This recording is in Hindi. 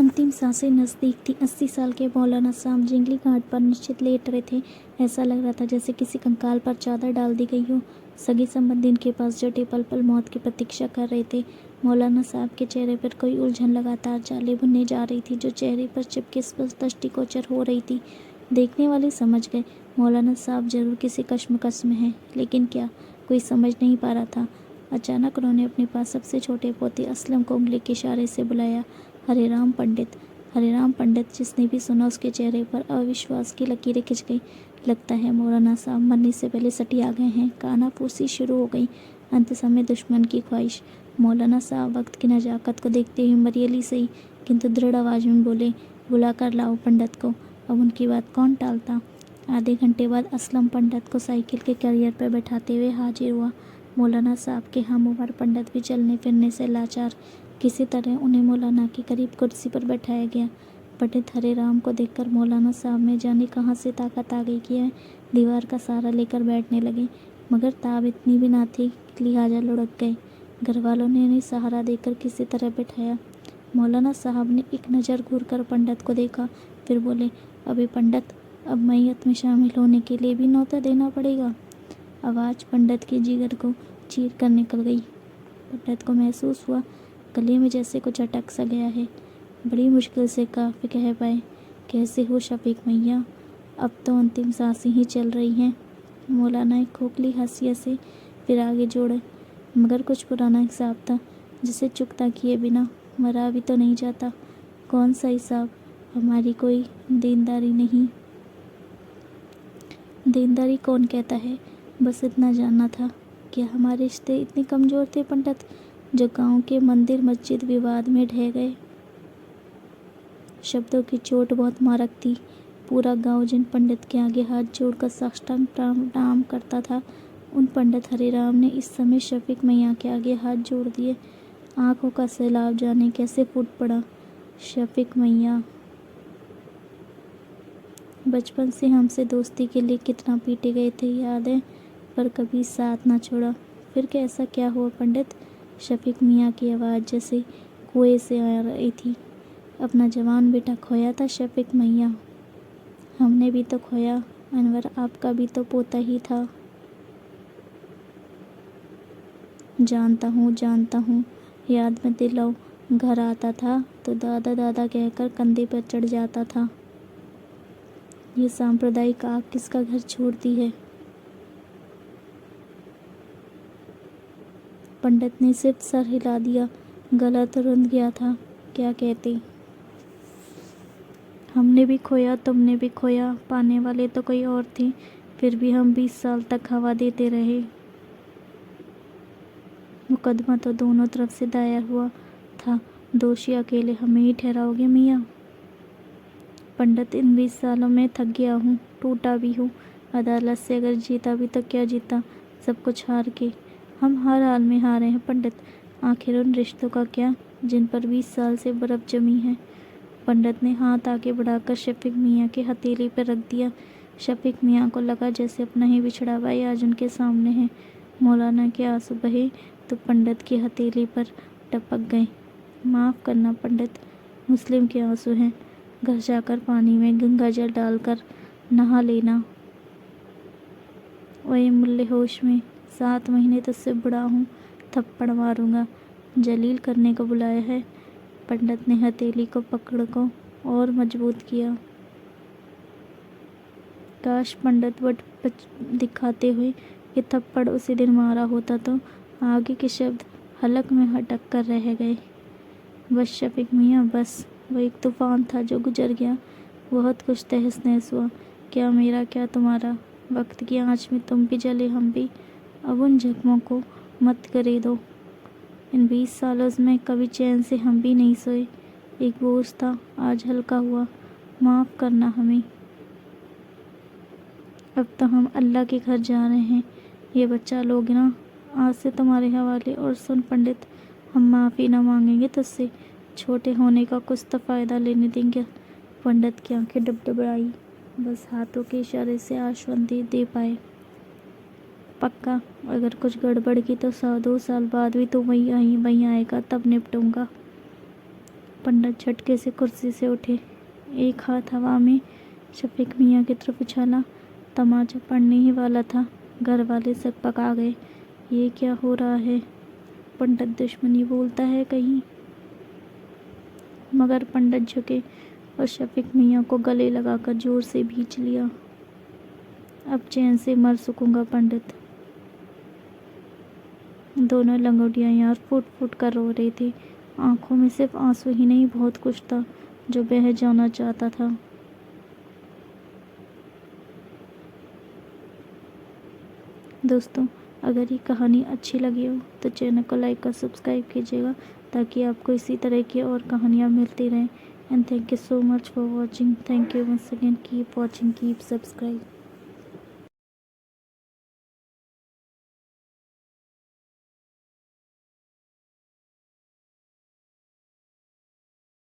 अंतिम सांसें नज़दीक थी। 80 साल के मौलाना साहब जंगली घाट पर निश्चित लेट रहे थे। ऐसा लग रहा था जैसे किसी कंकाल पर चादर डाल दी गई हो। सगे संबंधी उनके पास जुटे पल पल मौत की प्रतीक्षा कर रहे थे। मौलाना साहब के चेहरे पर कोई उलझन लगातार जाले बुनने जा रही थी, जो चेहरे पर चिपके स्पष्ट दृष्टिगोचर हो रही थी। देखने वाले समझ गए, मौलाना साहब जरूर किसी कश्मकश में हैं, लेकिन क्या, कोई समझ नहीं पा रहा था। अचानक उन्होंने अपने पास सबसे छोटे पोते असलम को उंगली के इशारे से बुलाया। हरे राम पंडित, हरे राम पंडित। जिसने भी सुना उसके चेहरे पर अविश्वास की लकीरें खिंच गई। लगता है मौलाना साहब मरने से पहले सटी आ गए हैं। कानाफूसी शुरू हो गई। अंत समय दुश्मन की ख्वाहिश। मौलाना साहब वक्त की नजाकत को देखते हुए मरियली सही किंतु दृढ़ आवाज में बोले, बुला कर लाओ पंडित को। अब उनकी बात कौन टालता। आधे घंटे बाद असलम पंडित को साइकिल के कैरियर पर बैठाते हुए हाजिर हुआ। मौलाना साहब के हम उम्र पंडित भी चलने फिरने से लाचार। किसी तरह उन्हें मौलाना के करीब कुर्सी पर बैठाया गया। पंडित हरे राम को देखकर मौलाना साहब में जाने कहाँ से ताकत आ गई कि वह दीवार का सहारा लेकर बैठने लगे, मगर ताब इतनी भी ना थी, लिहाजा लुढ़क गए। घर वालों ने उन्हें सहारा देकर किसी तरह बैठाया। मौलाना साहब ने एक नज़र घूर कर पंडित को देखा, फिर बोले, अभी पंडित, अब मैयत में शामिल होने के लिए भी न्योता देना पड़ेगा। आवाज़ पंडित की जिगर को चीर कर निकल गई। पंडित को महसूस हुआ गले में जैसे कुछ अटक सा गया है। बड़ी मुश्किल से काफ़ी कह पाए, कैसे हो शफीक मैया, अब तो अंतिम सांसें ही चल रही हैं। मौलाना एक खोखली हंसी से फिर आगे जोड़े, मगर कुछ पुराना हिसाब था जिसे चुकता किए बिना मरा भी तो नहीं जाता। कौन सा हिसाब। हमारी कोई देनदारी नहीं। देनदारी कौन कहता है। बस इतना जानना था, क्या हमारे रिश्ते इतने कमज़ोर थे पंडित, जो गांव के मंदिर मस्जिद विवाद में ढह गए। शब्दों की चोट बहुत मारक थी। पूरा गांव जिन पंडित के आगे हाथ जोड़कर साष्टांग प्रणाम करता था, उन पंडित हरिराम ने इस समय शफीक मैया के आगे हाथ जोड़ दिए। आंखों का सैलाब जाने कैसे फूट पड़ा। शफीक मैया, बचपन से हमसे दोस्ती के लिए कितना पीटे गए थे याद है, पर कभी साथ ना छोड़ा। फिर कैसा क्या हुआ पंडित। शफीक मियाँ की आवाज़ जैसे कुएं से आ रही थी। अपना जवान बेटा खोया था शफीक मैया। हमने भी तो खोया। अनवर आपका भी तो पोता ही था। जानता हूँ, याद में दिलाओ। घर आता था तो दादा दादा कहकर कंधे पर चढ़ जाता था। ये सांप्रदायिक आग किसका घर छोड़ती है। पंडित ने सिर्फ सर हिला दिया। गला तो रुंध गया था। क्या कहते। हमने भी खोया, तुमने भी खोया, पाने वाले तो कोई और थे, फिर भी हम 20 साल तक हवा देते रहे। मुकदमा तो दोनों तरफ से दायर हुआ था, दोषी अकेले हमें ही ठहराओगे मियाँ। पंडित, इन 20 सालों में थक गया हूँ, टूटा भी हूँ। अदालत से अगर जीता भी तो क्या जीता, सब कुछ हार के। हम हर हाल में हारे हैं पंडित। आखिर उन रिश्तों का क्या जिन पर 20 साल से बर्फ जमी है। पंडित ने हाथ आगे बढ़ाकर शफीक मियाँ के हथेली पर रख दिया। शफीक मियाँ को लगा जैसे अपना ही बिछड़ा भाई आज उनके सामने है। मौलाना के आंसू बहे तो पंडित की हथेली पर टपक गए। माफ़ करना पंडित, मुस्लिम के आंसू हैं। घर जाकर पानी में गंगा जल डालकर नहा लेना। ओए मुल्ले होश में, 7 महीने तुझसे बुढ़ा हूँ, थप्पड़ मारूंगा। जलील करने को बुलाया है। पंडित ने हथेली को पकड़ को और मजबूत किया। काश पंडित वट दिखाते हुए ये थप्पड़ उसी दिन मारा होता तो आगे के शब्द हलक में हटक कर रह गए। बस शफीक मियाँ बस, वो एक तूफान था जो गुजर गया। बहुत कुछ तहस नहस हुआ, क्या मेरा क्या तुम्हारा। वक्त की आँच में तुम भी जले हम भी। अब उन जख्मों को मत करे दो। इन 20 सालों में कभी चैन से हम भी नहीं सोए। एक बोझ था, आज हल्का हुआ। माफ़ करना हमें। अब तो हम अल्लाह के घर जा रहे हैं। ये बच्चा लोग ना आज से तुम्हारे हवाले। और सुन पंडित, हम माफ़ी ना मांगेंगे तुझसे, छोटे होने का कुछ तो फ़ायदा लेने देंगे। पंडित की आंखें डबडबाई, बस हाथों के इशारे से आश्वासन दे पाए। पक्का, अगर कुछ गड़बड़ की तो 100-2 साल बाद भी तू वहीं आएगा, तब निपटूंगा। पंडित झटके से कुर्सी से उठे। एक हाथ हवा में शफीक मियाँ की तरफ उछाला। तमाचा पड़ने ही वाला था। घर वाले सकपका गए। ये क्या हो रहा है? पंडित दुश्मनी बोलता है कहीं। मगर पंडित झुके और शफीक मियाँ को गले लगाकर जोर से भींच लिया। अब चैन से मर सकूंगा पंडित। दोनों लंगोटियाँ यार फूट फूट कर रो रहे थे। आंखों में सिर्फ आंसू ही नहीं, बहुत कुछ था जो बह जाना चाहता था। दोस्तों, अगर ये कहानी अच्छी लगी हो तो चैनल को लाइक और सब्सक्राइब कीजिएगा ताकि आपको इसी तरह की और कहानियाँ मिलती रहें। And thank you so much for watching. Thank you once again. Keep watching, keep subscribe.